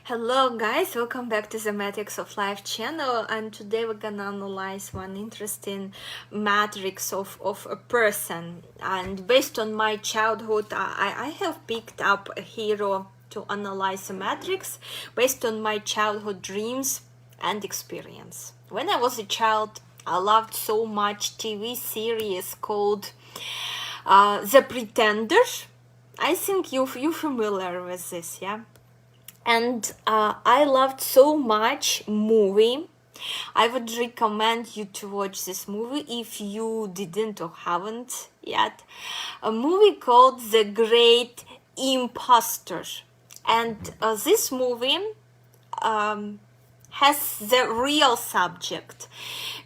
Hello guys, welcome back to the Matrix of Life channel, and today we're gonna analyze one interesting matrix of a person. And based on my childhood, I have picked up a hero to analyze the matrix based on my childhood dreams and experience. When I was a child, I loved so much TV series called The Pretender. I think you're familiar with this, yeah? And I loved so much movie. I would recommend you to watch this movie if you didn't or haven't yet. A movie called The Great Impostor. And this movie has the real subject.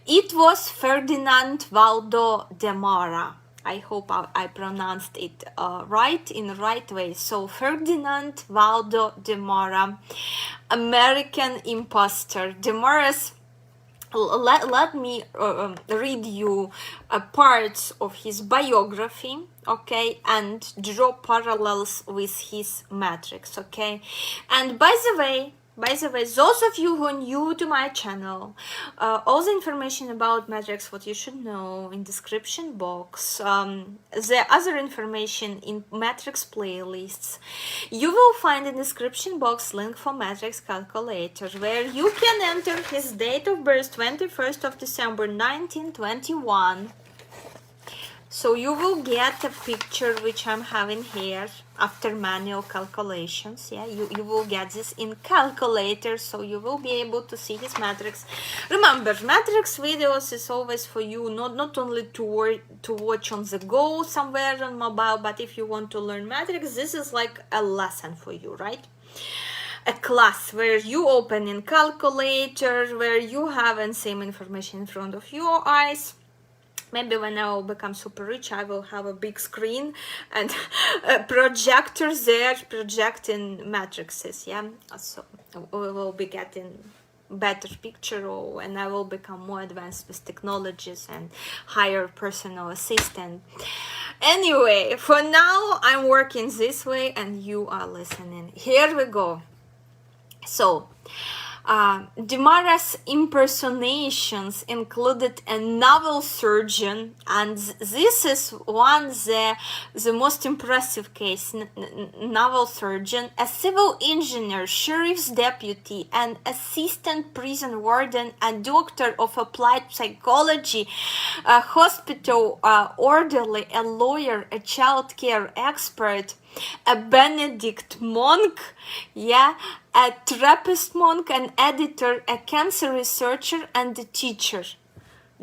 It was Ferdinand Valdo de Mora. I hope I pronounced it right, in the right way. So Ferdinand Valdo de Mora, American imposter. De Mora's, let me read you parts of his biography, okay, and draw parallels with his matrix, okay. And by the way, those of you who are new to my channel, all the information about matrix, what you should know, in description box, the other information in matrix playlists. You will find in description box link for matrix calculator, where you can enter his date of birth, 21st of December 1921. So you will get a picture which I'm having here after manual calculations. Yeah, you will get this in calculator, so you will be able to see his matrix. Remember, matrix videos is always for you, not only to watch on the go somewhere on mobile, but if you want to learn matrix, this is like a lesson for you, right? A class where you open in calculator, where you have the same information in front of your eyes. Maybe when I will become super rich, I will have a big screen and a projector there projecting matrices, yeah? So we will be getting better picture, and I will become more advanced with technologies and hire personal assistant. Anyway, for now, I'm working this way and you are listening. Here we go. So, de Mora's impersonations included a naval surgeon, and this is the most impressive case. Naval surgeon, a civil engineer, sheriff's deputy, an assistant prison warden, a doctor of applied psychology, a hospital orderly, a lawyer, a child care expert, a Benedict monk, yeah, a Trappist monk, an editor, a cancer researcher, and a teacher.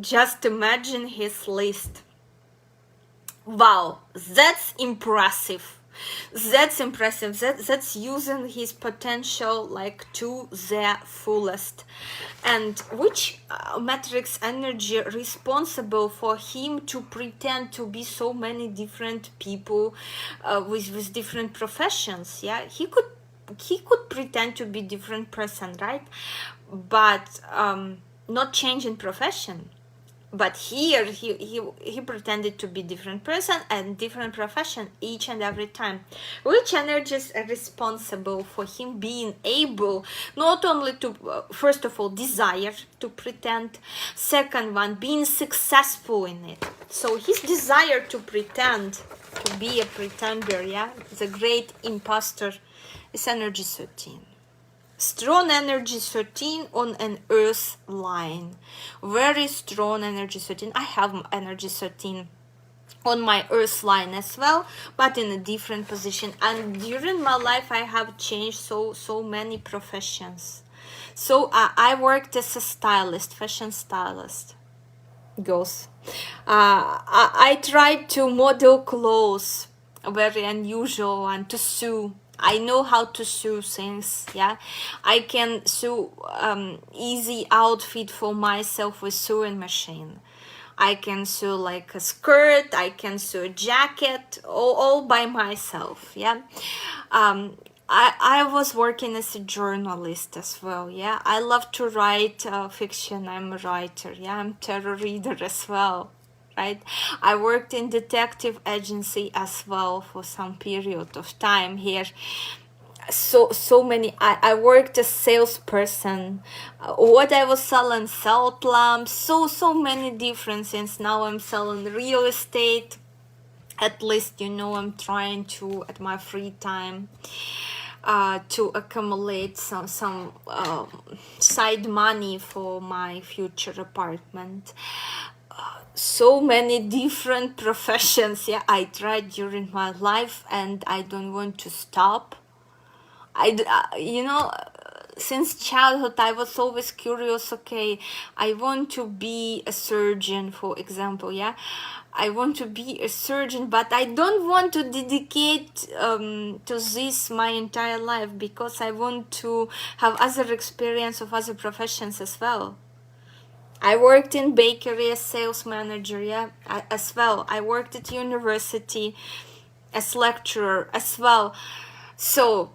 Just imagine his list. Wow, that's impressive. That's impressive. That's using his potential like to the fullest. And which matrix energy responsible for him to pretend to be so many different people with different professions? Yeah, he could pretend to be different person, right? But not changing profession. But here he pretended to be different person and different profession each and every time. Which energies are responsible for him being able not only to first of all desire to pretend, second one being successful in it. So his desire to pretend, to be a pretender, yeah, the great imposter, is energy 13. Strong energy 13 on an earth line. Very strong energy 13. I have energy 13 on my earth line as well, but in a different position. And during my life I have changed so many professions. So I worked as a stylist, fashion stylist. Girls. I tried to model clothes, very unusual, and to sew. I know how to sew things, yeah. I can sew easy outfit for myself with sewing machine. I can sew like a skirt, I can sew a jacket, all by myself, yeah. I was working as a journalist as well, yeah. I love to write fiction, I'm a writer, yeah. I'm tarot reader as well. Right? I worked in detective agency as well for some period of time here. so many. I worked as salesperson. What I was selling, salt lamps, so many different things. Now I'm selling real estate. At least, you know, I'm trying to, at my free time, to accumulate some side money for my future apartment. So many different professions, yeah, I tried during my life, and I don't want to stop. You know, since childhood I was always curious. Okay, I want to be a surgeon, for example. Yeah, I want to be a surgeon, but I don't want to dedicate to this my entire life, because I want to have other experience of other professions as well. I worked in bakery as sales manager, yeah, as well. I worked at university as lecturer as well. So,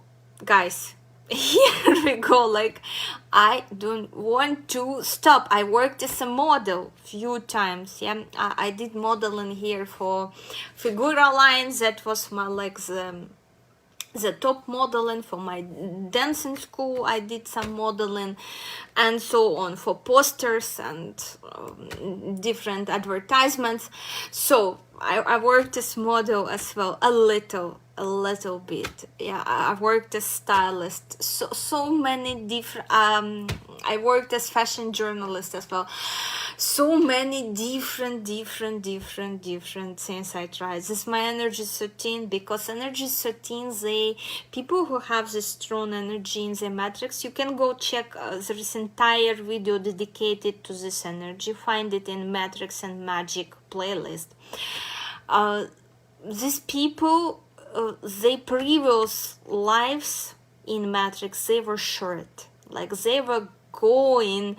guys, here we go. Like, I don't want to stop. I worked as a model few times. Yeah, I did modeling here for Figura Lines. That was my, like, the top modeling for my dancing school. I did some modeling and so on for posters and different advertisements. So I worked as model as well, a little bit. Yeah, I worked as stylist. So many different. I worked as fashion journalist as well. So many different things I tried. This is my energy 13, because energy 13, they people who have this strong energy in the matrix, you can go check there is entire video dedicated to this energy. Find it in Matrix and Magic playlist. These people, their previous lives in Matrix, they were short. Like, they were quitting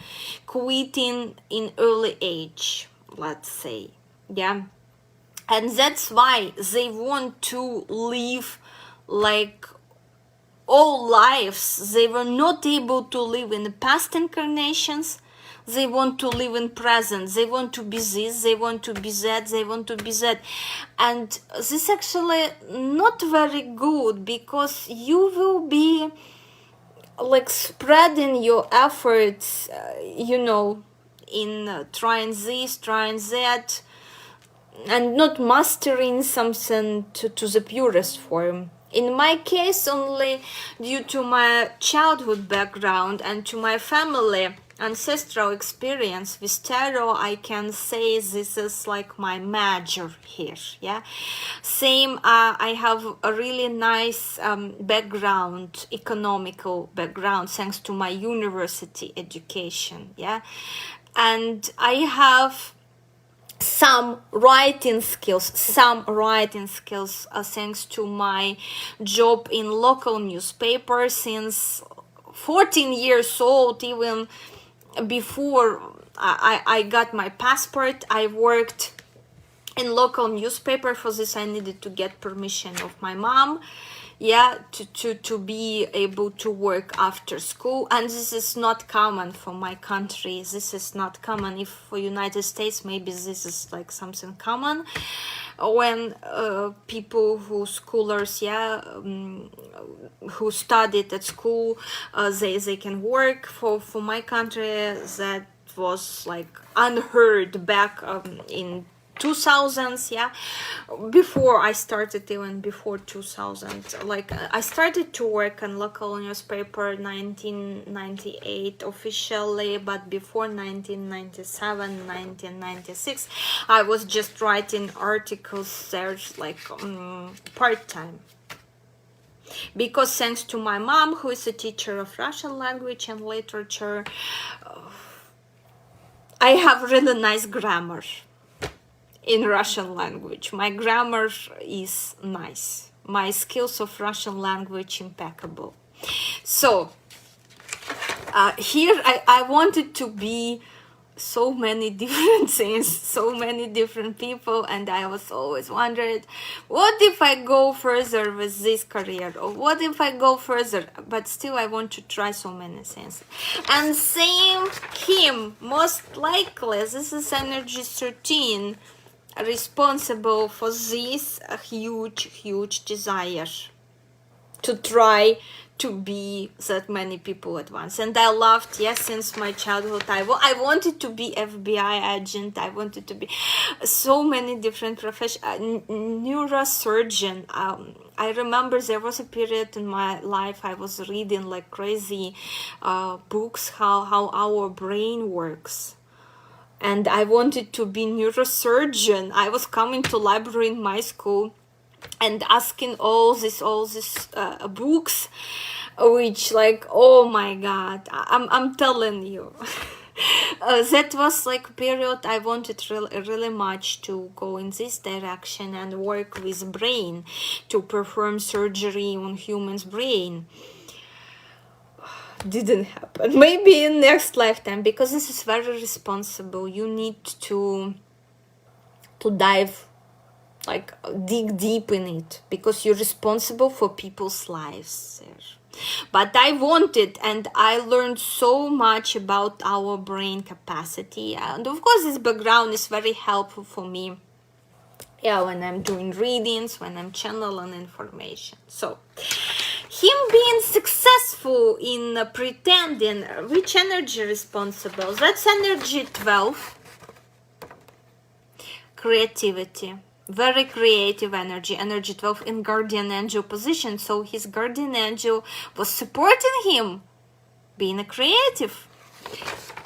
in early age, let's say. Yeah, and that's why they want to live like all lives they were not able to live in the past incarnations. They want to live in present. They want to be this, they want to be that, they want to be that. And this actually not very good, because you will be like spreading your efforts, you know, in trying this, trying that, and not mastering something to the purest form. In my case, only due to my childhood background and to my family ancestral experience with tarot, I can say this is like my major here. Yeah, same. I have a really nice background, economical background, thanks to my university education. Yeah, and I have some writing skills thanks to my job in local newspaper since 14 years old. Even before I got my passport, I worked in local newspaper. For this I needed to get permission of my mom, yeah, to be able to work after school. And this is not common for my country. This is not common. If for United States, maybe this is like something common, when people who scholars, yeah, who studied at school, they can work. For my country, that was like unheard back in 2000s, yeah, before I started, even before 2000. Like, I started to work in local newspaper 1998 officially, but before 1997, 1996, I was just writing articles there, like part-time. Because thanks to my mom, who is a teacher of Russian language and literature, I have really nice grammar in Russian language. My grammar is nice. My skills of Russian language impeccable. So here I wanted to be so many different things, so many different people, and I was always wondering, what if I go further with this career, or what if I go further? But still I want to try so many things. And same him, most likely this is energy 13, responsible for this huge desire. to try to be that many people at once. And I loved, yes, since my childhood, I wanted to be FBI agent. I wanted to be so many different professions. Neurosurgeon. I remember there was a period in my life I was reading like crazy books how our brain works. And I wanted to be neurosurgeon. I was coming to library in my school and asking all these books, which like, oh my god, I'm telling you. That was like a period I wanted really much to go in this direction and work with brain, to perform surgery on human's brain. Didn't happen. Maybe in next lifetime, because this is very responsible. You need to dive, like dig deep in it, because you're responsible for people's lives there. But I wanted, and I learned so much about our brain capacity, and of course this background is very helpful for me, yeah, when I'm doing readings, when I'm channeling information. So him being successful in pretending, which energy responsible? That's energy 12. Creativity. Very creative energy. Energy 12 in guardian angel position. So his guardian angel was supporting him being a creative.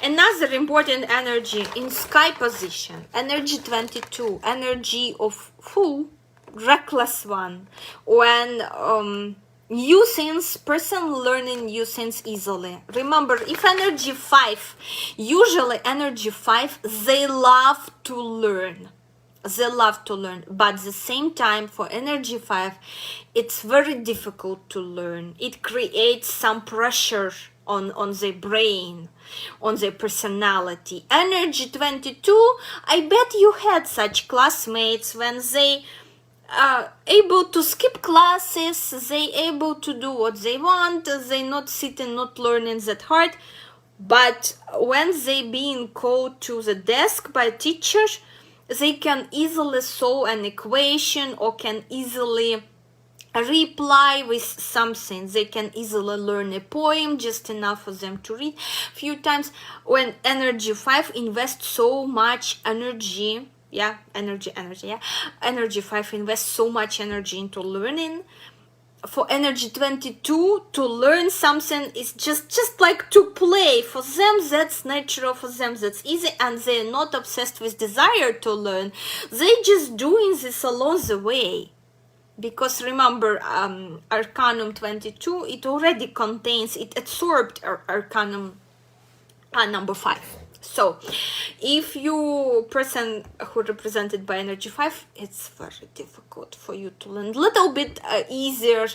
Another important energy in sky position. Energy 22. Energy of full, reckless one. When new things, person learning new things easily. Remember, if energy 5, usually energy 5, they love to learn. They love to learn, but at the same time, for energy 5, it's very difficult to learn. It creates some pressure on their brain, on their personality. Energy 22, I bet you had such classmates when they able to skip classes, they able to do what they want, they not sitting, not learning that hard, but when they being called to the desk by teachers, they can easily solve an equation or can easily reply with something. They can easily learn a poem, just enough for them to read a few times. When energy 5 invests so much energy, energy 5 invests so much energy into learning. For energy 22 to learn something is just like to play. For them that's natural, for them that's easy, and they're not obsessed with desire to learn. They just doing this along the way. Because remember, Arcanum 22, it already contains, it absorbed Arcanum number 5. So, if you person who represented by energy 5, it's very difficult for you to learn. A little bit easier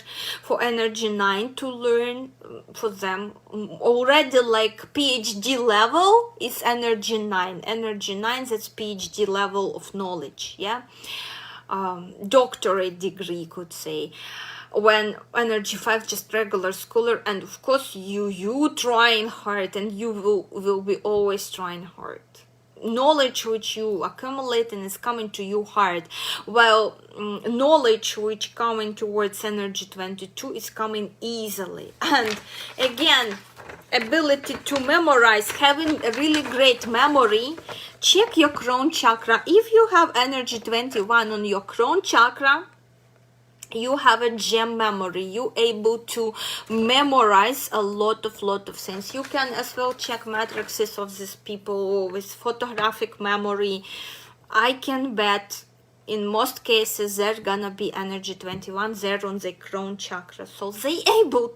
for energy 9 to learn. For them, already like PhD level is energy 9. Energy 9, that's PhD level of knowledge, yeah? Doctorate degree, could say. When energy 5 just regular schooler, and of course you trying hard, and you will be always trying hard. Knowledge which you accumulate and is coming to you hard, while knowledge which coming towards energy 22 is coming easily. And again, ability to memorize, having a really great memory. Check your crown chakra. If you have energy 21 on your crown chakra, you have a gem memory. You able to memorize a lot of things. You can as well check matrices of these people with photographic memory. I can bet in most cases they're gonna be energy 21 there on the crown chakra, so they able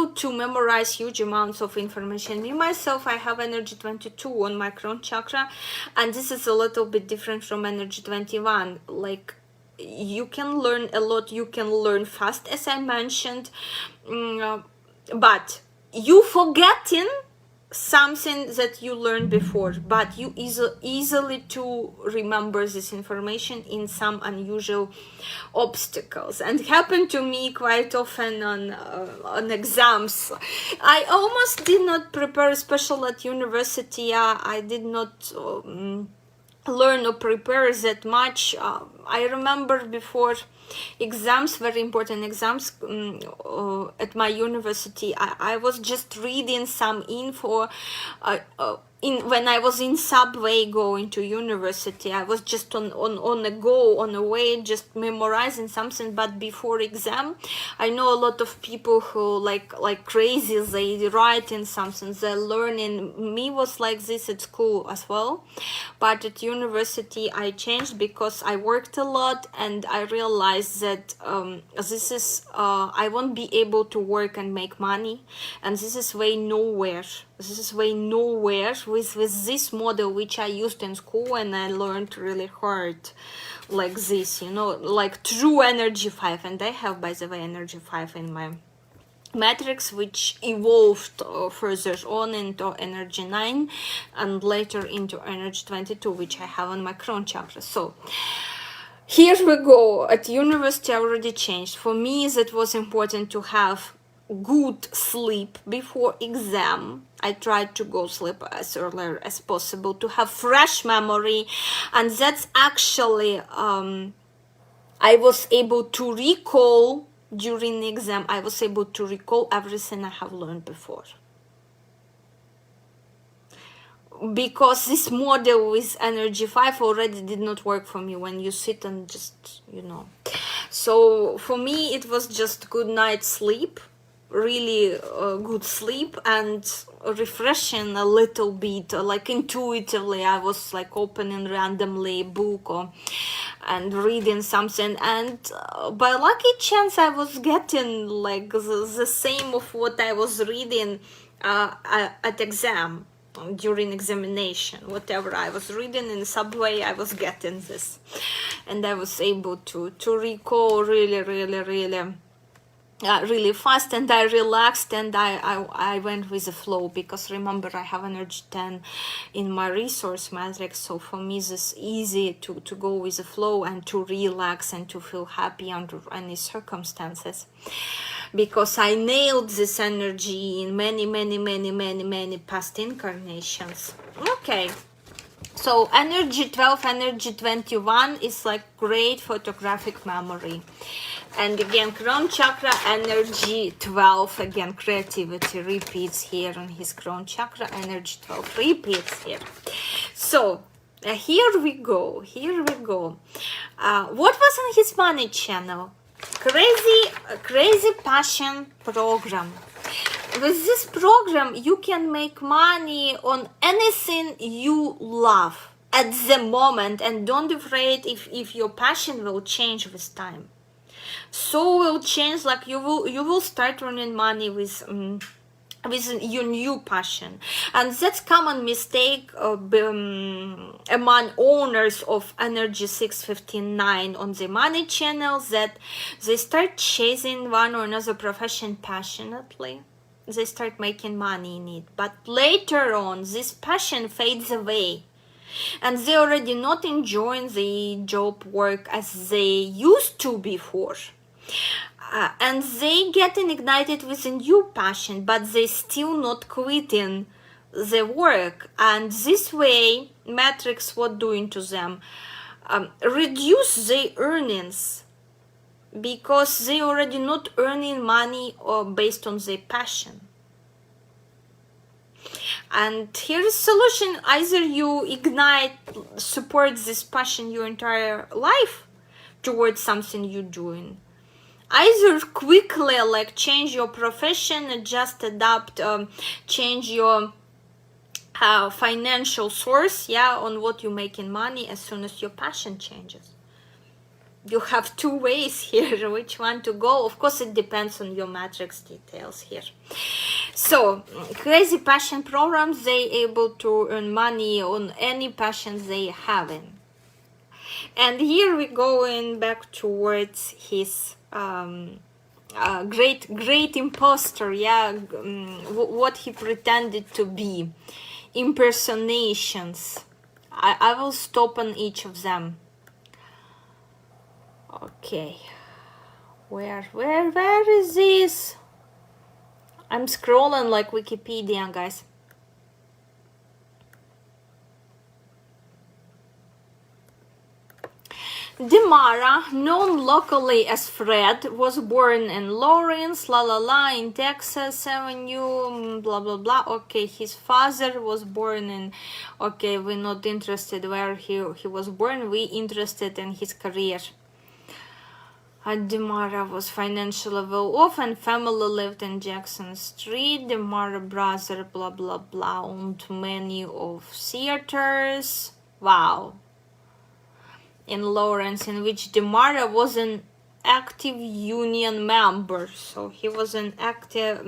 to memorize huge amounts of information. Me myself, I have energy 22 on my crown chakra, and this is a little bit different from energy 21. Like, you can learn a lot, you can learn fast, as I mentioned, but you forgetting something that you learned before, but you easily to remember this information in some unusual obstacles. And happened to me quite often on exams. I almost did not prepare, especially at university. I did not learn or prepare that much. I remember before exams, very important exams at my university. I was just reading some info when I was in subway going to university. I was just on a way, just memorizing something. But before exam, I know a lot of people who like crazy, they writing something, they're learning. Me was like this at school as well, but at university I changed because I worked a lot and I realized that this is I won't be able to work and make money, and this is way nowhere. This is way nowhere with this model which I used in school, and I learned really hard like this, you know, like true energy 5. And I have, by the way, energy 5 in my matrix, which evolved further on into energy 9 and later into energy 22, which I have on my crown chakra. So here we go. At university I already changed. For me, that was important to have good sleep before exam. I tried to go sleep as early as possible to have fresh memory, and that's actually I was able to recall during the exam. I was able to recall everything I have learned before, because this model with energy 5 already did not work for me when you sit and just, you know. So for me it was just good night's sleep, really good sleep, and refreshing a little bit, like intuitively I was like opening randomly a book and reading something, and by lucky chance I was getting like the same of what I was reading at exam, during examination. Whatever I was reading in the subway, I was getting this, and I was able to recall really really fast, and I relaxed, and I went with the flow, because remember I have energy 10 in my resource matrix. So for me this easy to go with the flow and to relax and to feel happy under any circumstances, because I nailed this energy in many past incarnations. Okay, so energy 12, energy 21 is like great photographic memory. And again, crown chakra, energy 12, again, creativity repeats here on his crown chakra, energy 12 repeats here. So, here we go. What was on his money channel? Crazy passion program. With this program, you can make money on anything you love at the moment, and don't be afraid if your passion will change with time. So will change, like you will start earning money with your new passion. And that's common mistake among owners of energy 659 on the money channel, that they start chasing one or another profession passionately. They start making money in it, but later on this passion fades away, and they already not enjoying the job work as they used to before. And they getting ignited with a new passion, but they still not quitting the work. And this way, Matrix what doing to them? Reduce their earnings, because they already not earning money based on their passion. And here is solution: either you ignite, support this passion your entire life towards something you're doing, either quickly like change your profession, adjust, adapt, change your financial source, on what you're making money as soon as your passion changes. You have two ways here, which one to go. Of course it depends on your matrix details here. So crazy passion programs, they able to earn money on any passions they having. And here we going back towards his great impostor, what he pretended to be, impersonations. I will stop on each of them. Okay, where is this? I'm scrolling like Wikipedia, guys. Demara, known locally as Fred, was born in Lawrence, in Texas Avenue, blah blah blah. Okay, his father was born in, okay, we're not interested where he was born, we interested in his career. Demara was financially well off and family lived in Jackson Street. Demara brother, blah blah blah, owned many of theaters. Wow. In Lawrence, in which Demara was an active union member. So he was an active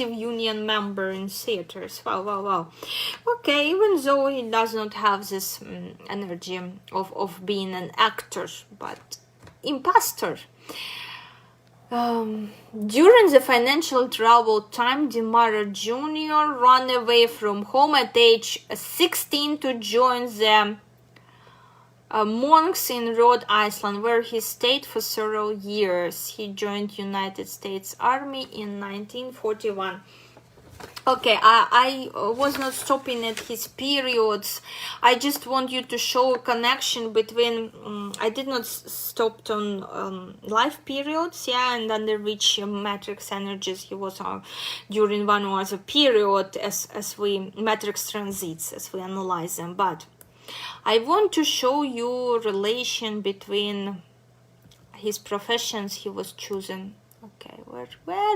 union member in theaters. Wow. Okay, even though he does not have this energy of being an actor, but impostor. During the financial trouble time, Demara Jr. ran away from home at age 16 to join the monks in Rhode Island, where he stayed for several years. He joined United States Army in 1941. Okay, I was not stopping at his periods. I just want you to show a connection between, I did not stop on life periods, yeah, and under which matrix energies he was during one or other period as we matrix transits, as we analyze them. But I want to show you relation between his professions he was choosing. Okay, where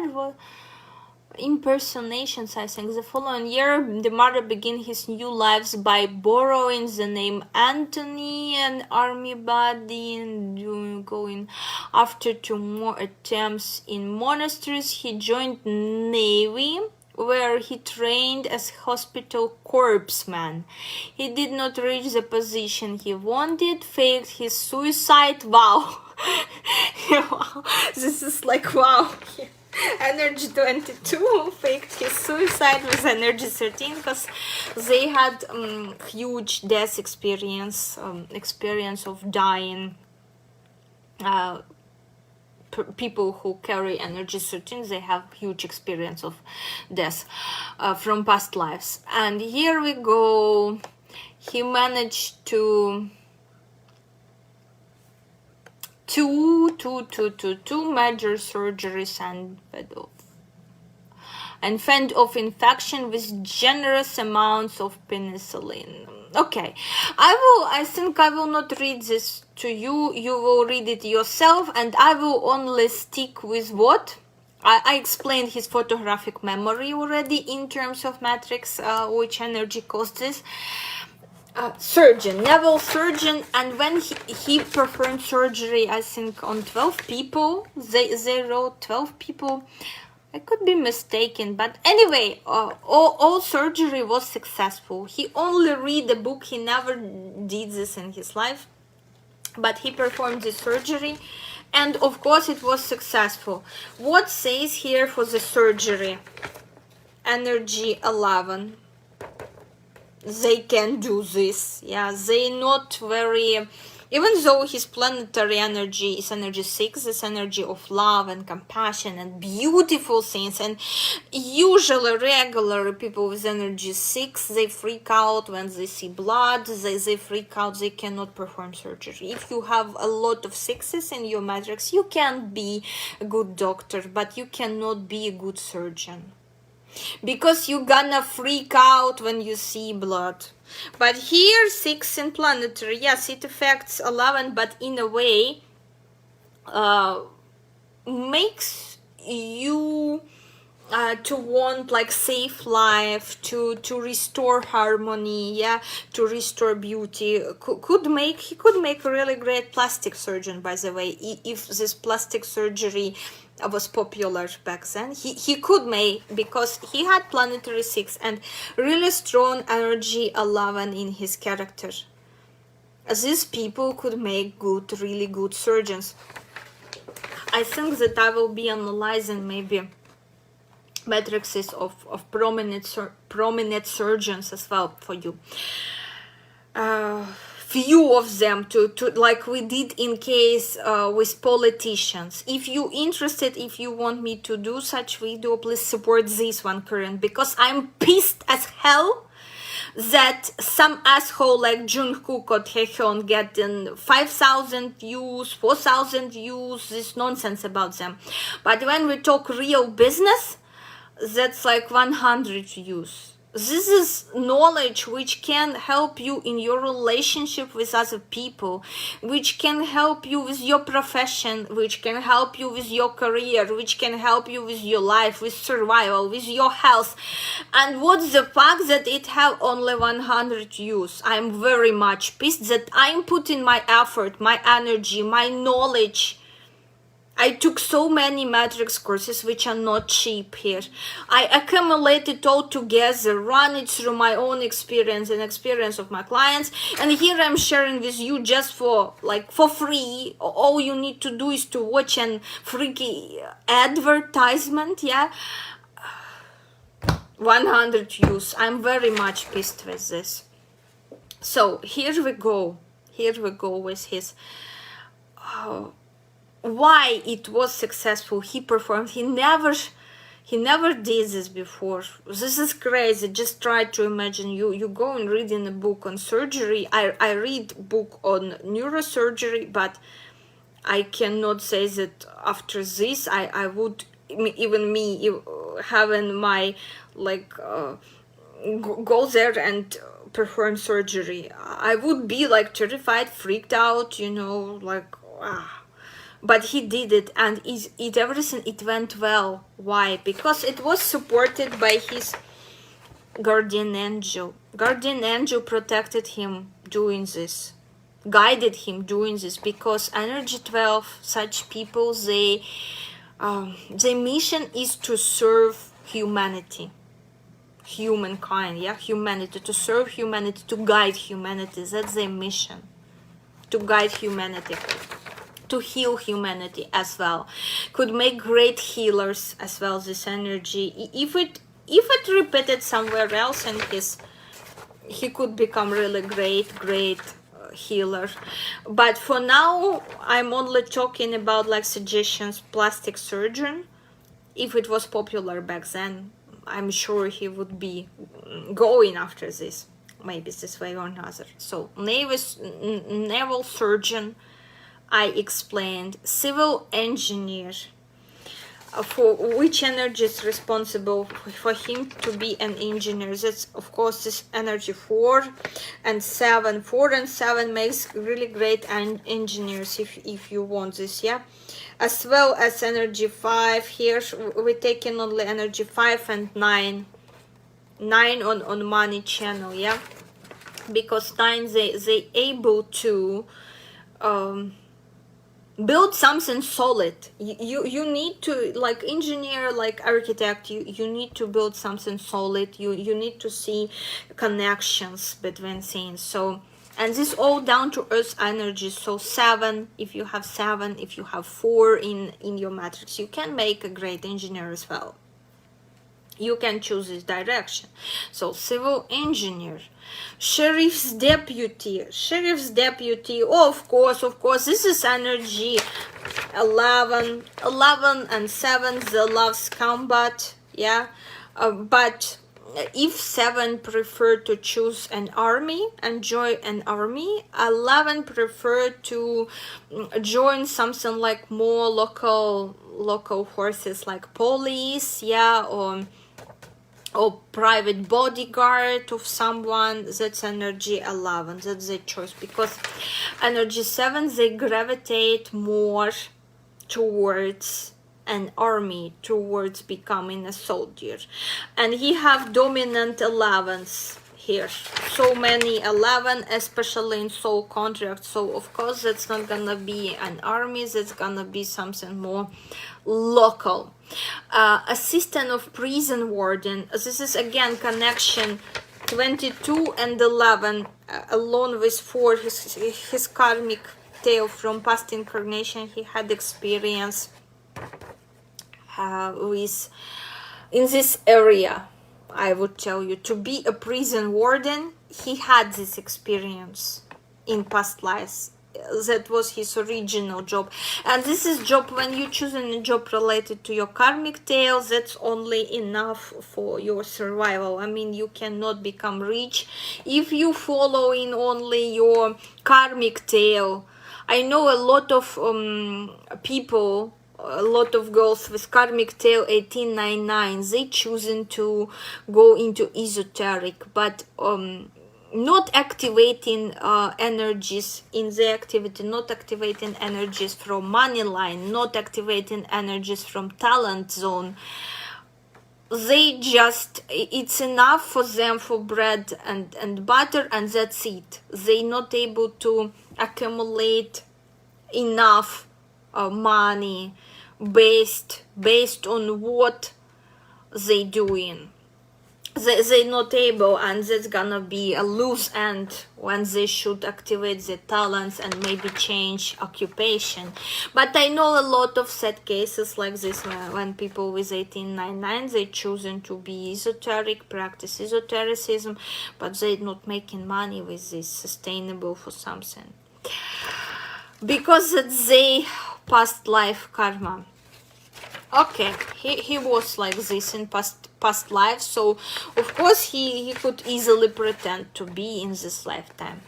was impersonations? I think the following year, Demara began his new lives by borrowing the name Anthony, an army buddy, and going after 2 more attempts in monasteries. He joined Navy, where he trained as hospital corpsman. He did not reach the position he wanted, faked his suicide. Wow. Wow. This is like, wow. Energy 22 faked his suicide with energy 13 because they had huge death experience of dying. People who carry energy 13, they have huge experience of death from past lives. And here we go. He managed to two major surgeries and fend off infection with generous amounts of penicillin. Okay, I think I will not read this to you. You will read it yourself, and I will only stick with what I explained his photographic memory already in terms of matrix, which energy caused this. Surgeon, naval surgeon, and when he performed surgery, I think on 12 people, they wrote 12 people. I could be mistaken, but anyway, all surgery was successful. He only read the book, he never did this in his life, but he performed the surgery, and of course it was successful. What says here for the surgery? Energy 11. They can do this, yeah, they not very, even though his planetary energy is energy 6, this energy of love and compassion and beautiful things, and usually regular people with energy 6, they freak out when they see blood, they freak out, they cannot perform surgery. If you have a lot of 6s in your matrix, you can be a good doctor, but you cannot be a good surgeon, because you're gonna freak out when you see blood. But here 6 in planetary, yes, it affects 11, but in a way makes you to want like safe life, to restore harmony, yeah, to restore beauty. He could make a really great plastic surgeon, by the way, if this plastic surgery was popular back then. He could make, because he had planetary 6 and really strong energy 11 in his character. These people could make really good surgeons. I think that I will be analyzing maybe matrices of prominent surgeons as well for you. Few of them to like we did in case with politicians. If you interested, if you want me to do such video, please support this one current, because I'm pissed as hell that some asshole like Jungkook or Taehyun getting 5,000 views, 4,000 views, this nonsense about them. But when we talk real business, that's like 100 views. This is knowledge which can help you in your relationship with other people, which can help you with your profession, which can help you with your career, which can help you with your life, with survival, with your health. And what's the fact that it have only 100 views? I'm very much pissed that I'm putting my effort, my energy, my knowledge. I took so many matrix courses which are not cheap here. I accumulated all together, run it through my own experience and experience of my clients, and here I'm sharing with you just for free. All you need to do is to watch an freaky advertisement, yeah. 100 views. I'm very much pissed with this. So here we go with his why it was successful. He performed. He never did this before. This is crazy. Just try to imagine you go and read in a book on surgery. I read book on neurosurgery, but I cannot say that after this I would, even me having my go there and perform surgery, I would be like terrified, freaked out, But he did it, and it went well. Why? Because it was supported by his guardian angel. Guardian angel protected him doing this, guided him doing this, because energy 12, such people, their mission is to serve humanity, humankind, humanity, to serve humanity, to guide humanity. That's their mission, to guide humanity, to heal humanity as well. Could make great healers as well, this energy. If it repeated somewhere else in he could become really great healer. But for now I'm only talking about suggestions, plastic surgeon. If it was popular back then, I'm sure he would be going after this, maybe this way or another. So naval surgeon, I explained. Civil engineer, for which energy is responsible for him to be an engineer. That's of course this energy 4 and 7. 4 and 7 makes really great engineers if you want this, as well as energy 5. Here we're taking only energy 5 and 9 on money channel, because 9 they able to build something solid. You need to, like engineer, like architect, you need to build something solid. You need to see connections between things. So, and this all down to earth energy. So 7, if you have 7, if you have 4 in your matrix, you can make a great engineer as well. You can choose this direction. So civil engineer. Sheriff's deputy, of course, this is energy 11 and 7, the loves combat, but if 7 prefer to choose an army and join an army, 11 prefer to join something like more local forces like police, or private bodyguard of someone. That's energy 11. That's their choice, because energy 7, they gravitate more towards an army, towards becoming a soldier. And he have dominant 11s here, so many 11, especially in soul contract. So of course that's not gonna be an army, that's gonna be something more local. Assistant of prison warden, this is again connection 22 and 11, along with 4, his karmic tale from past incarnation. He had experience with in this area. I would tell you, to be a prison warden, he had this experience in past lives. that was his original job. And this is job, when you choosing a job related to your karmic tail, that's only enough for your survival. I mean, you cannot become rich if you following only your karmic tail. I know a lot of people, a lot of girls with karmic tail 1899, they choosing to go into esoteric, but not activating energies in the activity, not activating energies from money line, not activating energies from talent zone. They just, it's enough for them for bread and butter, and that's it. They not able to accumulate enough money based on what they doing. They not able, and that's gonna be a loose end when they should activate their talents and maybe change occupation. But I know a lot of sad cases like this, when people with 1899, they choosing to be esoteric, practice esotericism, but they not making money with this, sustainable for something, because it's they past life karma. Okay, he was like this in past life, so of course he could easily pretend to be in this lifetime.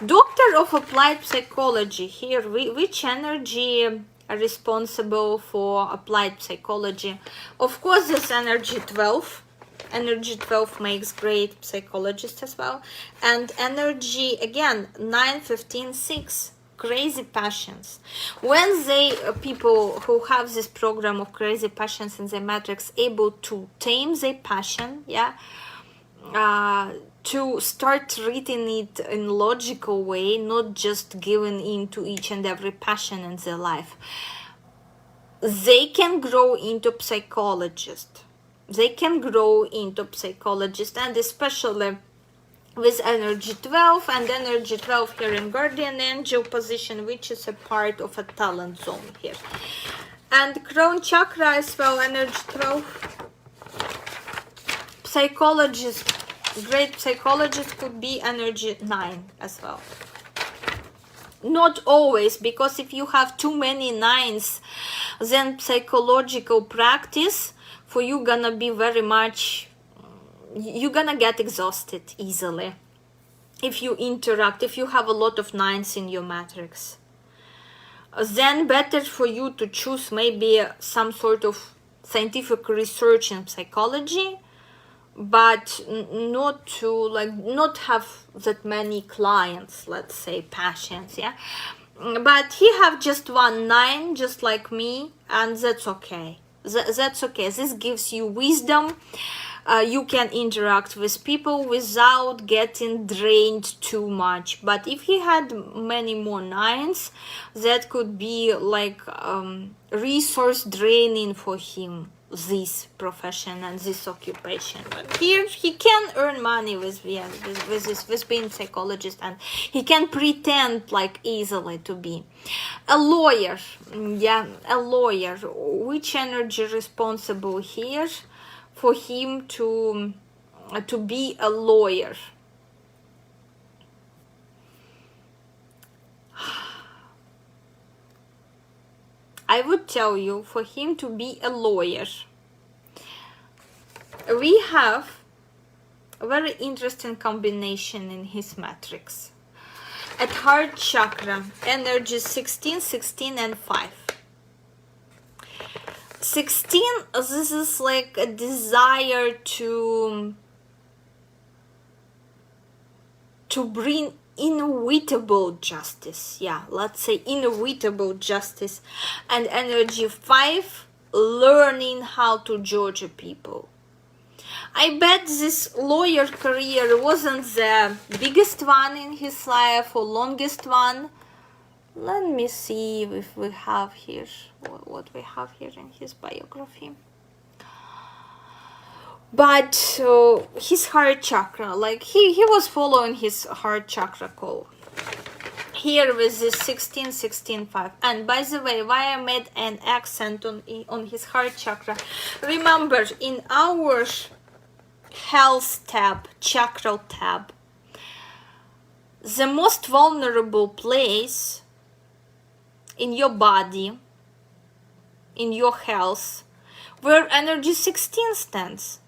Doctor of Applied Psychology, here which energy are responsible for applied psychology? Of course, this energy 12. Energy 12 makes great psychologist as well. And energy, again, 9, 15, 6. Crazy passions. When they people who have this program of crazy passions in their matrix able to tame their passion, yeah, to start reading it in logical way, not just giving in to each and every passion in their life, they can grow into psychologist. They can grow into psychologist, and especially with energy 12, and energy 12 here in guardian angel position, which is a part of a talent zone here. And crown chakra as well, energy 12. Psychologist, great psychologist could be energy 9 as well. Not always, because if you have too many 9s, then psychological practice for you gonna be very much, you're gonna get exhausted easily if you interact, if you have a lot of 9s in your matrix. Then better for you to choose maybe some sort of scientific research in psychology, but not to like not have that many clients, let's say patients, yeah. But he have just 1 9, just like me, and that's okay. That's okay. This gives you wisdom. You can interact with people without getting drained too much. But if he had many more 9s, that could be like resource draining for him, this profession and this occupation. But here he can earn money with being a psychologist, and he can pretend like easily to be a lawyer. Yeah, a lawyer. Which energy responsible here for him to be a lawyer? I would tell you, for him to be a lawyer, we have a very interesting combination in his matrix. At heart chakra, energy 16, 16 and 5. 16, this is like a desire to bring inevitable justice. Yeah, let's say inevitable justice. And energy 5, learning how to judge people. I bet this lawyer career wasn't the biggest one in his life or longest one. Let me see if we have here what we have here in his biography. But his heart chakra, like he was following his heart chakra call here with this 16 16 5. And by the way, why I made an accent on his heart chakra, remember in our health tab, chakral tab, the most vulnerable place in your body, in your health, where energy 16 stands,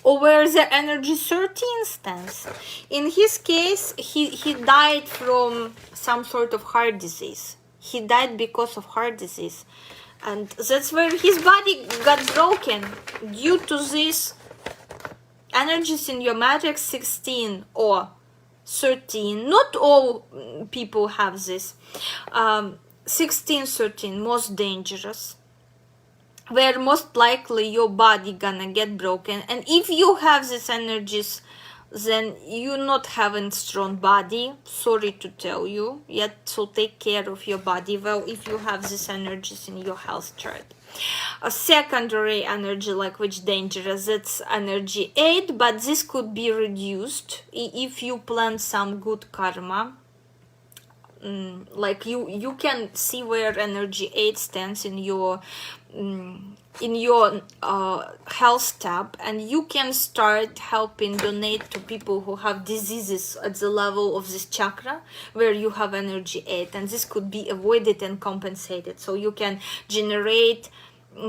or where the energy 13 stands. In his case, he died from some sort of heart disease. He died because of heart disease. And that's where his body got broken due to this energies in your matrix 16 or 13. Not all people have this. 16, 13, most dangerous, where most likely your body gonna get broken. And if you have these energies, then you not having strong body, sorry to tell you yet. So take care of your body well if you have these energies in your health chart. A secondary energy, like which dangerous, that's energy 8, but this could be reduced if you plant some good karma. Like you can see where energy 8 stands in your health tab, and you can start helping donate to people who have diseases at the level of this chakra where you have energy 8, and this could be avoided and compensated, so you can generate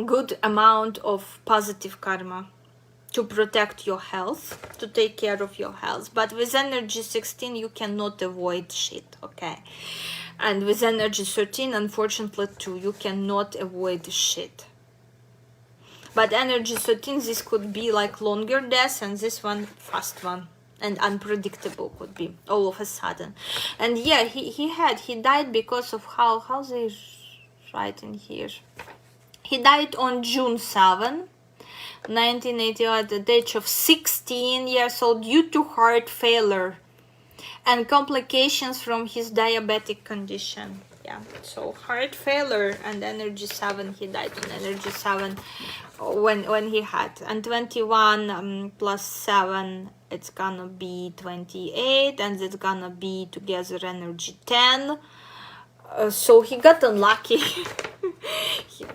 good amount of positive karma to protect your health, to take care of your health. But with energy 16 you cannot avoid shit, okay? And with energy 13, unfortunately too, you cannot avoid shit. But energy 13, this could be like longer death, and this one fast one, and unpredictable could be all of a sudden. And yeah, he died because of how they write in here. He died on June 7, 1980, at the age of 16 years old due to heart failure and complications from his diabetic condition. Yeah, so heart failure and energy 7, he died on energy 7 when he had. And 21 plus 7, it's gonna be 28, and it's gonna be together energy 10. So he got unlucky.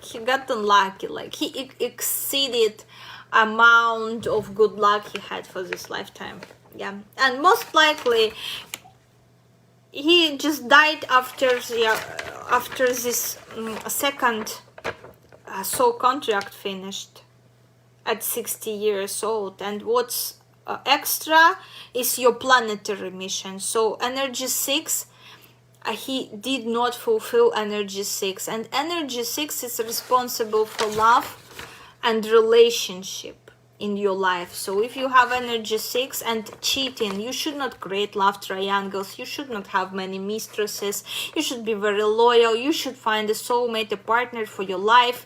he got unlucky, like he exceeded amount of good luck he had for this lifetime. Yeah, and most likely he just died after this second soul contract finished at 60 years old. And what's extra is your planetary mission. So energy 6, he did not fulfill energy 6, and energy 6 is responsible for love and relationship in your life. So if you have energy 6 and cheating, you should not create love triangles, you should not have many mistresses, you should be very loyal, you should find a soulmate, a partner for your life.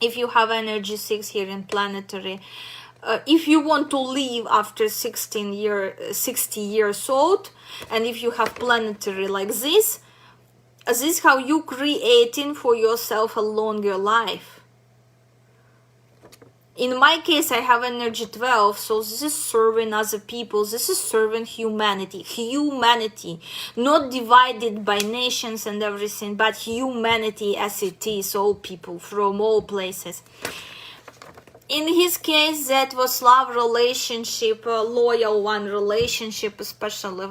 If you have energy 6 here in planetary, if you want to live after 60 years old, and if you have planetary like this is how you creating for yourself a longer life. In my case, I have energy 12, so this is serving other people, this is serving humanity, not divided by nations and everything, but humanity as it is, all people from all places. In his case, that was love relationship, a loyal one relationship, especially.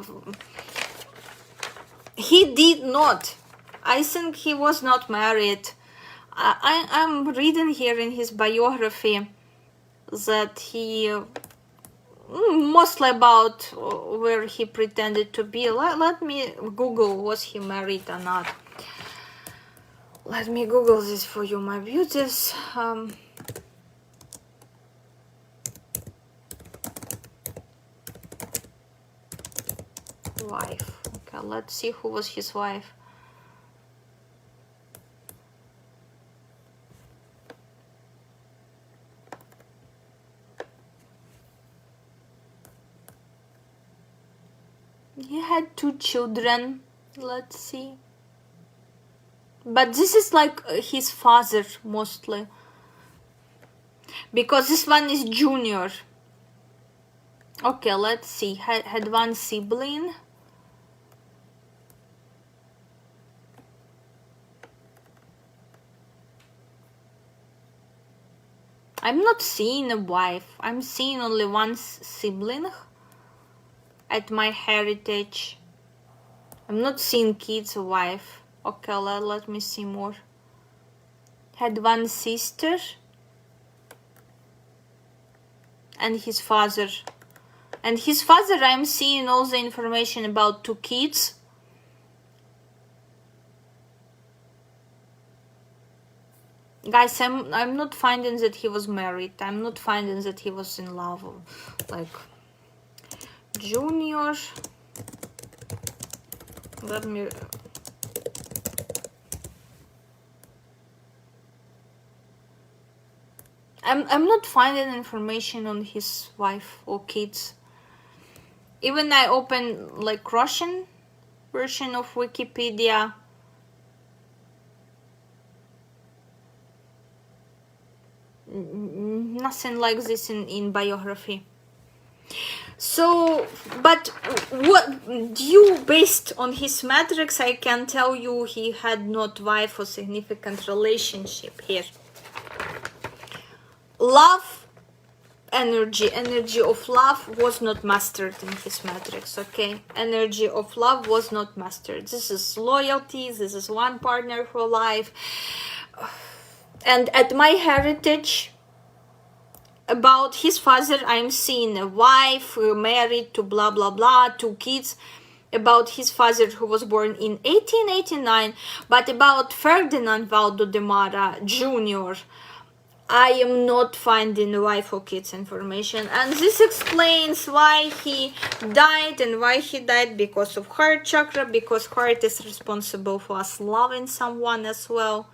He did not. I think he was not married. I'm reading here in his biography that he, mostly about where he pretended to be. Let me Google, was he married or not. Let me Google this for you, my beauties. Wife. Okay, let's see who was his wife. He had 2 children. Let's see. But this is like his father mostly, because this one is junior. Okay, let's see. Had 1 sibling. I'm not seeing a wife. I'm seeing only 1 sibling at my heritage. I'm not seeing kids or wife. Okay, let me see more. Had one sister and his father. And his father, I'm seeing all the information about 2 kids. Guys, I'm not finding that he was married. I'm not finding that he was in love. Like, Junior. Let me... I'm not finding information on his wife or kids. Even I open like Russian version of Wikipedia. Nothing like this in biography. So, but what due based on his matrix, I can tell you he had not wife or significant relationship here. Love, energy of love was not mastered in his matrix, okay? Energy of love was not mastered. This is loyalty, this is one partner for life. And at my heritage, about his father, I'm seeing a wife, married to blah blah blah, 2 kids. About his father, who was born in 1889, but about Ferdinand Valdo de Mara Jr., I am not finding wife or kids information, and this explains why he died. And why he died, because of heart chakra, because heart is responsible for us loving someone as well,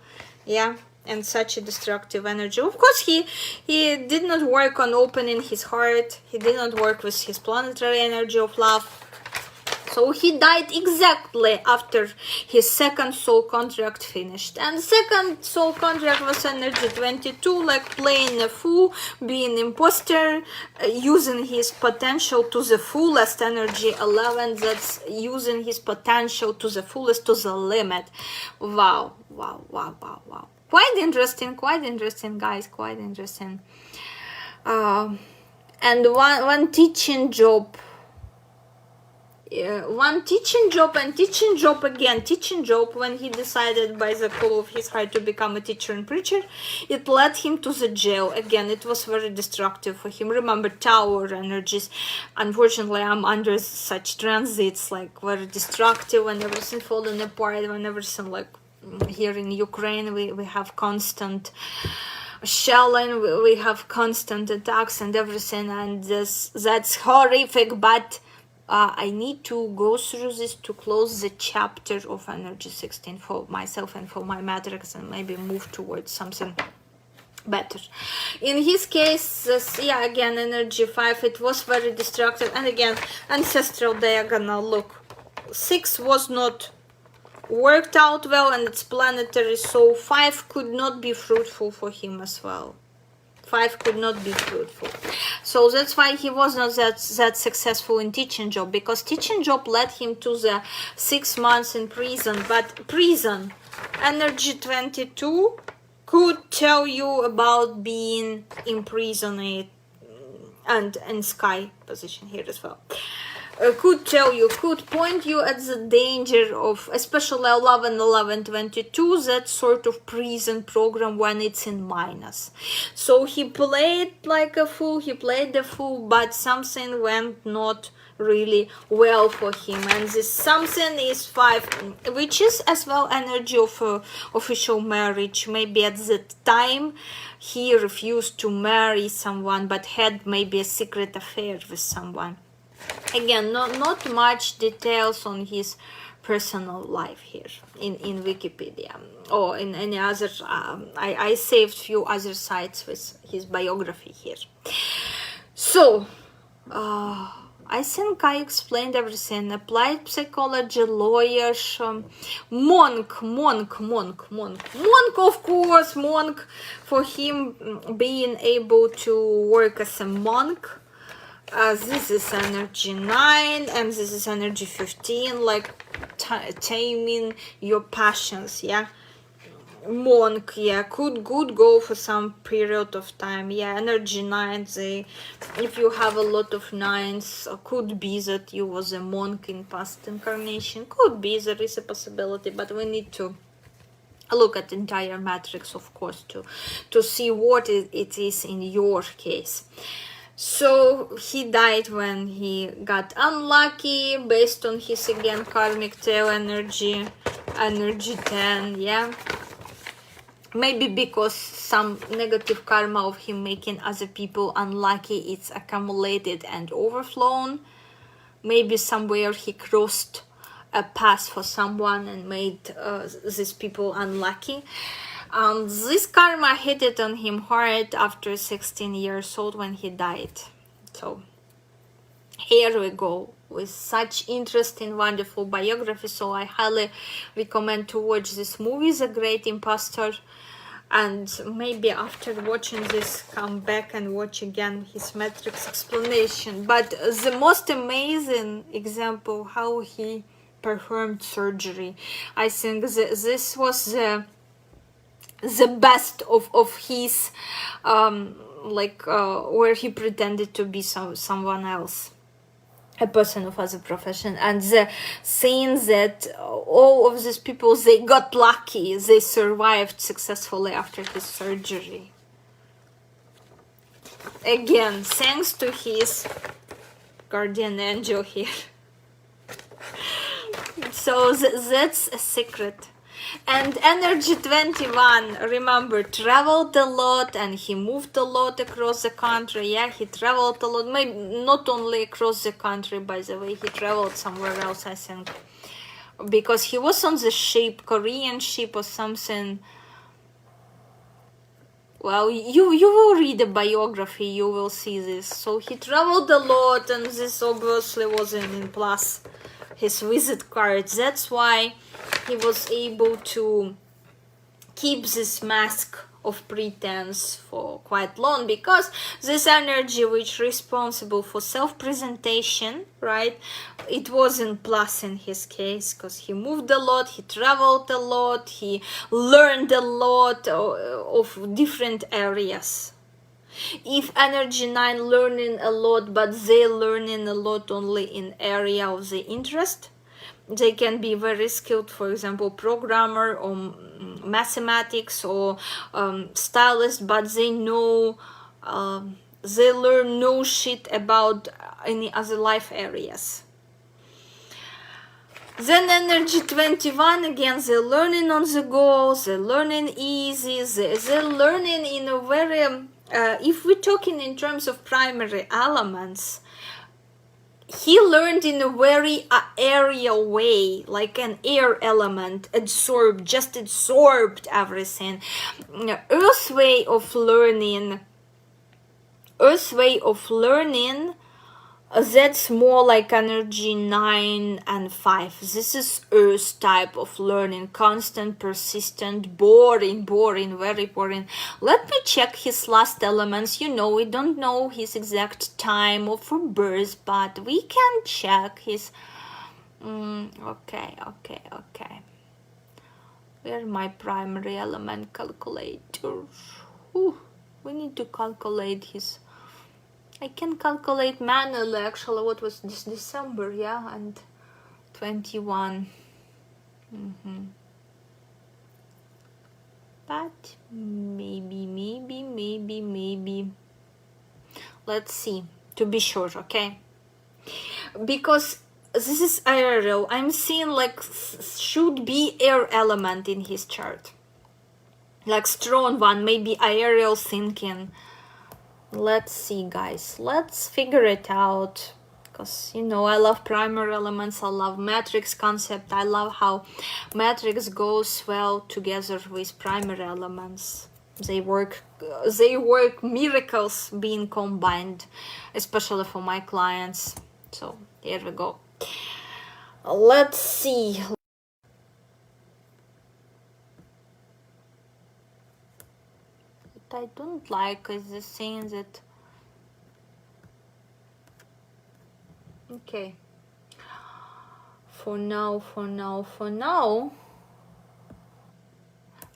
yeah, and such a destructive energy. Of course, he did not work on opening his heart, he did not work with his planetary energy of love. So he died exactly after his second soul contract finished. And second soul contract was energy 22, like playing a fool, being imposter, using his potential to the fullest. Energy 11, that's using his potential to the fullest, to the limit. Wow. Quite interesting, guys, quite interesting. And one teaching job. One teaching job and teaching job again. Teaching job, when he decided by the call of his heart to become a teacher and preacher, it led him to the jail. Again, it was very destructive for him. Remember, Tower energies. Unfortunately, I'm under such transits, like very destructive, when everything falling apart, when everything, like here in Ukraine, we have constant shelling, we have constant attacks and everything, and that's horrific. But I need to go through this to close the chapter of energy 16 for myself and for my matrix, and maybe move towards something better. In his case, yeah, again, energy 5, it was very destructive. And again, ancestral diagonal, look, 6 was not worked out well, and it's planetary, so 5 could not be fruitful for him as well. 5 could not be fruitful. So that's why he was not that successful in teaching job, because teaching job led him to the 6 months in prison. But prison, energy 22, could tell you about being imprisoned, and in sky position here as well. Could tell you, could point you at the danger of, especially 11-11-22, that sort of prison program when it's in minus. So he played like a fool, he played the fool, but something went not really well for him. And this something is 5, which is as well energy of official marriage. Maybe at that time he refused to marry someone, but had maybe a secret affair with someone. Again, not much details on his personal life here in Wikipedia or in any other. I saved few other sites with his biography here. So I think I explained everything. Applied psychology, lawyers, monk, of course, monk, for him being able to work as a monk. This is energy 9, and this is energy 15, like taming your passions, yeah. monk, yeah, could go for some period of time. Yeah, energy 9, they, if you have a lot of 9s, could be that you was a monk in past incarnation, could be, there is a possibility, but we need to look at the entire matrix, of course, to see what it is in your case. So he died when he got unlucky based on his, again, karmic tail energy 10, yeah. Maybe because some negative karma of him making other people unlucky, it's accumulated and overflown. Maybe somewhere he crossed a path for someone and made these people unlucky. This karma hit it on him hard after 16 years old when he died. So here we go with such interesting, wonderful biography. So I highly recommend to watch this movie, The Great Impostor, and maybe after watching this come back and watch again his matrix explanation. But the most amazing example how he performed surgery, I think this was the best of his where he pretended to be someone else, a person of other profession, and the saying that all of these people, they got lucky, they survived successfully after his surgery. Again, thanks to his guardian angel here. So that's a secret. And energy 21, remember, traveled a lot and he moved a lot across the country. Yeah, he traveled a lot, maybe not only across the country, by the way, he traveled somewhere else, I think, because he was on the ship, Korean ship or something. Well, you will read the biography, you will see this. So he traveled a lot, and this obviously wasn't in plus his visit card. That's why he was able to keep this mask of pretense for quite long, because this energy which responsible for self-presentation, right, it wasn't plus in his case, because he moved a lot, he traveled a lot, he learned a lot of different areas. If energy 9 learning a lot, but they learning a lot only in area of the interest, they can be very skilled, for example, programmer or mathematics or stylist, but they know, they learn no shit about any other life areas. Then energy 21, again, they're learning on the go, they're learning easy, they're learning in a very, if we're talking in terms of primary elements, he learned in a very aerial way, like an air element, just absorbed everything. Earth way of learning, that's more like energy 9 and 5. This is Earth type of learning, constant, persistent, boring, very boring. Let me check his last elements. You know, we don't know his exact time of birth, but we can check his... Okay. Where my primary element calculator? We need to calculate his... I can calculate manually, actually, what was this December, yeah, and 21. But maybe. Let's see, to be sure, okay? Because this is aerial, I'm seeing like should be air element in his chart. Like strong one, maybe aerial thinking. Let's see, guys, let's figure it out, because you know I love primary elements, I love matrix concept, I love how matrix goes well together with primary elements. They work miracles being combined, especially for my clients. So here we go. Let's see. I don't like is the thing that... Okay, for now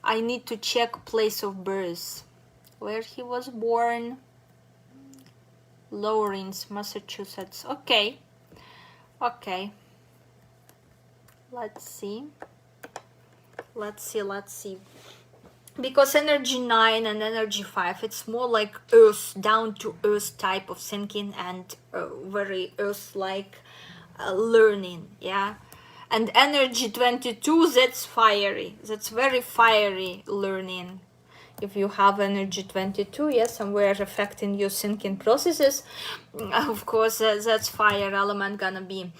I need to check place of birth, where he was born. Lawrence, Massachusetts. Okay. Let's see. Because energy 9 and energy 5, it's more like earth, down to earth type of thinking, and very earth like learning, yeah. And energy 22, that's fiery, that's very fiery learning. If you have energy 22, yes, somewhere affecting your thinking processes, of course, that's fire element gonna be.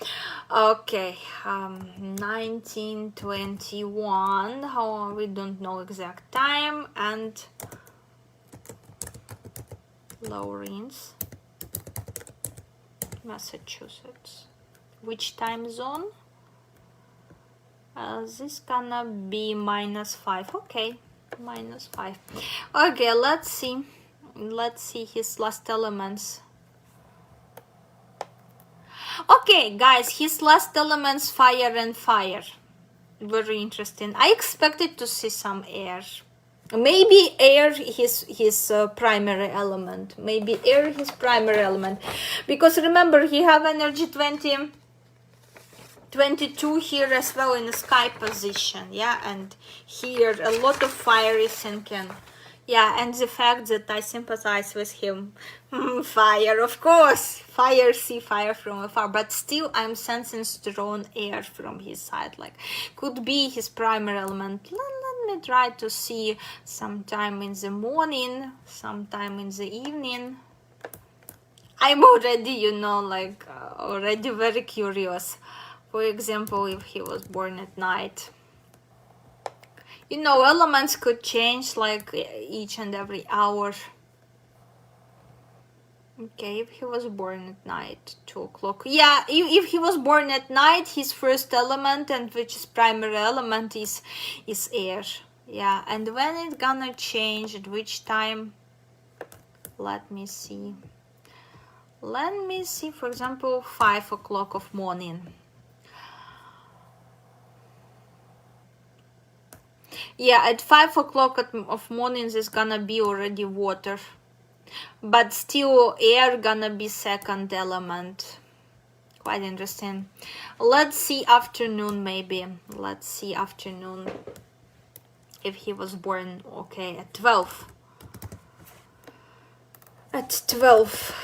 Okay, 1921, how we don't know exact time, and Lawrence, Massachusetts. Which time zone? This gonna be -5. Okay, -5. Okay, let's see his last elements. Okay, guys, his last elements, fire and fire. Very interesting. I expected to see some air. Maybe air his primary element. Maybe air his primary element. Because remember, he have energy 22 here as well in the sky position, yeah, and here a lot of fiery thinking, yeah, and the fact that I sympathize with him. Fire, of course, fire, see fire from afar, but still I'm sensing strong air from his side, like could be his primary element. Let me try to see sometime in the morning, sometime in the evening. I'm already, already very curious. For example, if he was born at night. Elements could change like each and every hour. Okay, if he was born at night, 2 o'clock. Yeah, if he was born at night, his first element, and which is primary element, is air. Yeah, and when it's gonna change, at which time? Let me see. For example, 5 o'clock of morning. Yeah, at 5 o'clock of morning is gonna be already water, but still air gonna be second element. Quite interesting. Let's see afternoon, maybe. Let's see afternoon, if he was born, okay, at 12. At 12,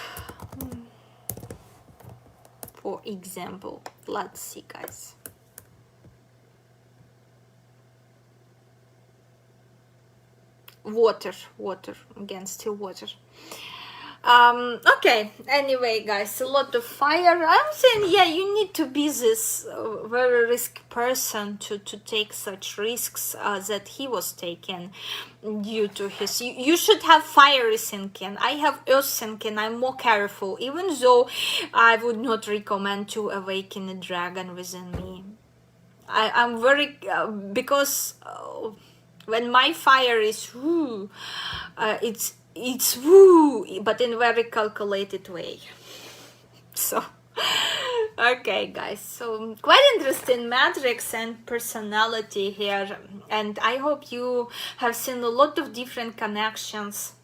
for example. Let's see, guys. Water, again, still water. Okay, anyway, guys, a lot of fire. I'm saying, yeah, you need to be this very risky person to take such risks that he was taking due to his. You should have fiery thinking. I have earth thinking. I'm more careful, even though I would not recommend to awaken a dragon within me. I'm very because when my fire is woo, it's woo, but in very calculated way. So, okay, guys. So quite interesting matrix and personality here, and I hope you have seen a lot of different connections.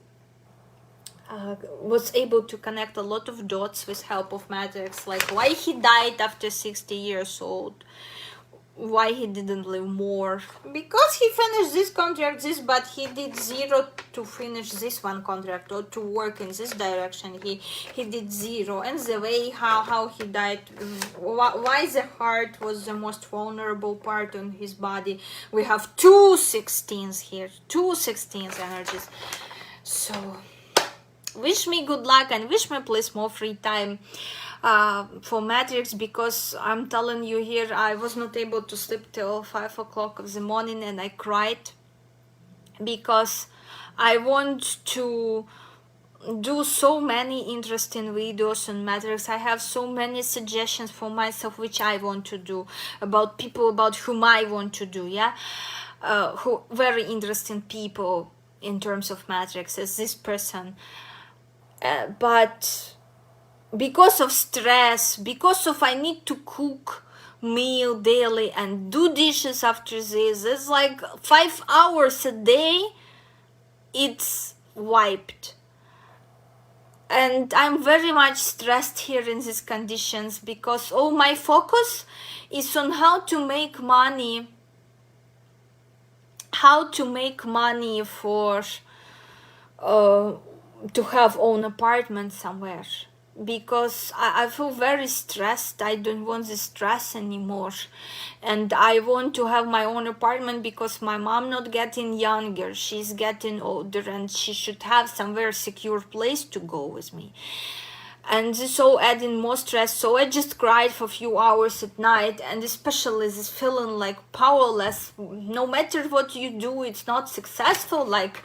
Was able to connect a lot of dots with help of matrix, like why he died after 60 years old. Why he didn't live more? Because he finished this contract, but he did 0 to finish this one contract or to work in this direction. He did 0, and the way how he died, why the heart was the most vulnerable part on his body. We have 2 16s here, 2 16s energies. So wish me good luck and wish me please more free time for matrix, because I'm telling you here, I was not able to sleep till 5 o'clock of the morning, and I cried because I want to do so many interesting videos on matrix. I have so many suggestions for myself which I want to do, about people about whom I want to do, yeah, who very interesting people in terms of matrix as this person, but because of stress, because of I need to cook meal daily and do dishes after this. It's like 5 hours a day, it's wiped. And I'm very much stressed here in these conditions because all my focus is on how to make money for to have own apartment somewhere, because I feel very stressed. I don't want this stress anymore, and I want to have my own apartment because my mom not getting younger, she's getting older, and she should have somewhere secure place to go with me. And this all adding more stress, so I just cried for a few hours at night, and especially this feeling like powerless. No matter what you do, it's not successful. Like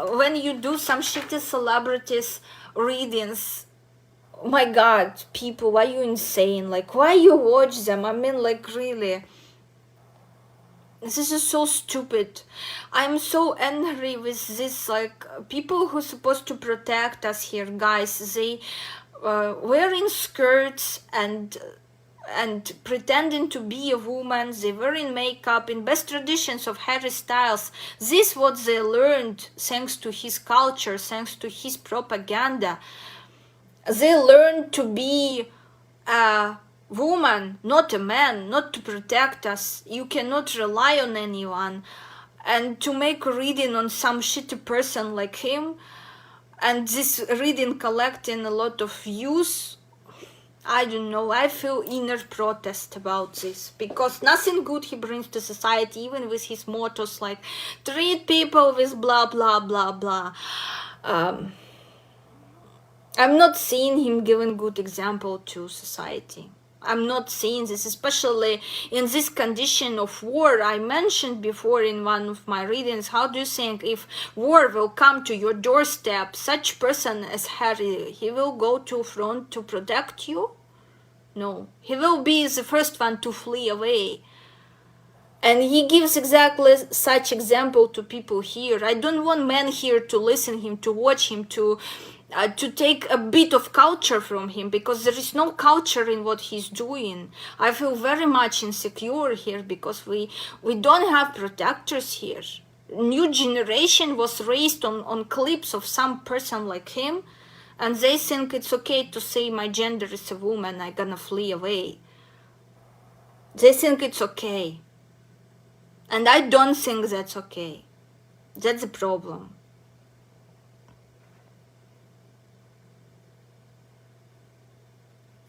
when you do some shitty celebrities readings, oh my god, people, why you insane? Like, why you watch them? I mean, like, really, this is so stupid. I'm so angry with this, like, people who are supposed to protect us here, guys. They wearing skirts and pretending to be a woman. They wearing makeup in best traditions of Harry Styles. This what they learned thanks to his culture, thanks to his propaganda. They learned to be a woman, not a man, not to protect us. You cannot rely on anyone. And to make a reading on some shitty person like him, and this reading collecting a lot of views, I don't know, I feel inner protest about this, because nothing good he brings to society, even with his mottos like treat people with blah blah blah blah. I'm not seeing him giving good example to society. I'm not seeing this, especially in this condition of war. I mentioned before in one of my readings, how do you think if war will come to your doorstep, such person as Harry, he will go to front to protect you? No, he will be the first one to flee away. And he gives exactly such example to people here. I don't want men here to listen him, to watch him, to take a bit of culture from him, because there is no culture in what he's doing. I feel very much insecure here because we don't have protectors here. New generation was raised on clips of some person like him, and they think it's okay to say my gender is a woman, I'm gonna flee away. They think it's okay. And I don't think that's okay. That's the problem.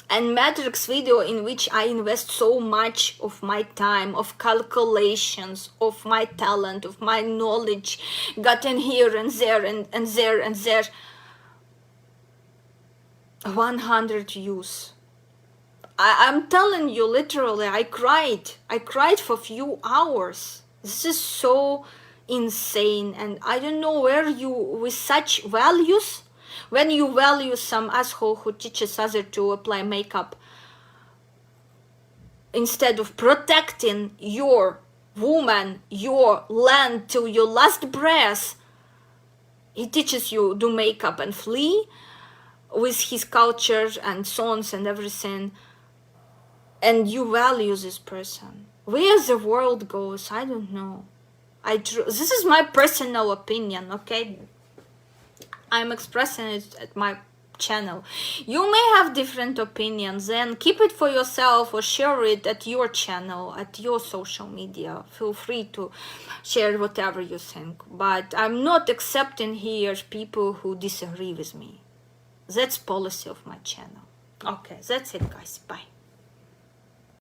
And Matrix video, in which I invest so much of my time, of calculations, of my talent, of my knowledge, gotten here and there and there and there, 100 views. I'm telling you, literally, I cried for a few hours. This is so insane, and I don't know where you, with such values, when you value some asshole who teaches others to apply makeup, instead of protecting your woman, your land till your last breath, he teaches you do makeup and flee with his culture and songs and everything, and you value this person. Where the world goes, I don't know. This is my personal opinion, okay? I'm expressing it at my channel. You may have different opinions, then keep it for yourself or share it at your channel, at your social media. Feel free to share whatever you think. But I'm not accepting here people who disagree with me. That's policy of my channel. Okay, that's it, guys. Bye.